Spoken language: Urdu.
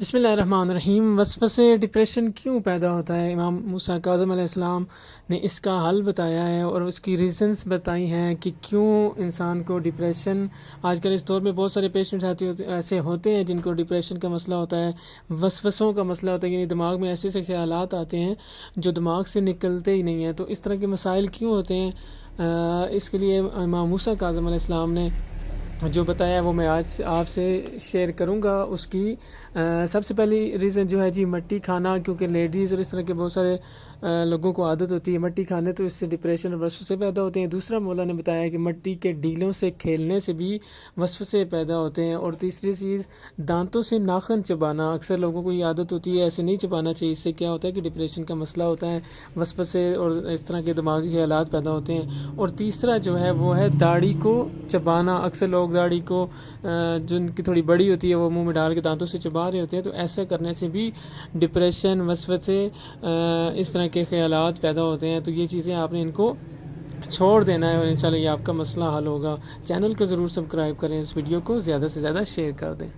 بسم اللہ الرحمن الرحیم۔ وسوسے ڈپریشن کیوں پیدا ہوتا ہے؟ امام موسیٰ کاظم علیہ السلام نے اس کا حل بتایا ہے اور اس کی ریزنز بتائی ہیں کہ کیوں انسان کو ڈپریشن، آج کل اس دور میں بہت سارے پیشنٹس ایسے ہوتے ہیں جن کو ڈپریشن کا مسئلہ ہوتا ہے، وسوسوں کا مسئلہ ہوتا ہے، یعنی دماغ میں ایسے خیالات آتے ہیں جو دماغ سے نکلتے ہی نہیں ہیں۔ تو اس طرح کے مسائل کیوں ہوتے ہیں؟ اس کے لیے امام موسیٰ کاظم علیہ السلام نے جو بتایا ہے وہ میں آج آپ سے شیئر کروں گا۔ اس کی سب سے پہلی ریزن جو ہے مٹی کھانا، کیونکہ لیڈیز اور اس طرح کے بہت سارے لوگوں کو عادت ہوتی ہے مٹی کھانے، تو اس سے ڈپریشن اور وسوسے پیدا ہوتے ہیں۔ دوسرا مولا نے بتایا کہ مٹی کے ڈیلوں سے کھیلنے سے بھی وسوسے پیدا ہوتے ہیں۔ اور تیسری چیز دانتوں سے ناخن چبانا، اکثر لوگوں کو یہ عادت ہوتی ہے، ایسے نہیں چبانا چاہیے، اس سے کیا ہوتا ہے کہ ڈپریشن کا مسئلہ ہوتا ہے، وسوسے اور اس طرح کے دماغی خیالات پیدا ہوتے ہیں۔ اور تیسرا جو ہے وہ ہے داڑھی کو چبانا، اکثر لوگ داڑھی کو جن کی تھوڑی بڑی ہوتی ہے وہ منہ میں ڈال کے دانتوں سے چبا رہے ہوتے ہیں، تو ایسا کرنے سے بھی ڈپریشن، وسوسے، اس طرح کے خیالات پیدا ہوتے ہیں۔ تو یہ چیزیں آپ نے ان کو چھوڑ دینا ہے اور انشاءاللہ یہ آپ کا مسئلہ حل ہوگا۔ چینل کو ضرور سبسکرائب کریں، اس ویڈیو کو زیادہ سے زیادہ شیئر کر دیں۔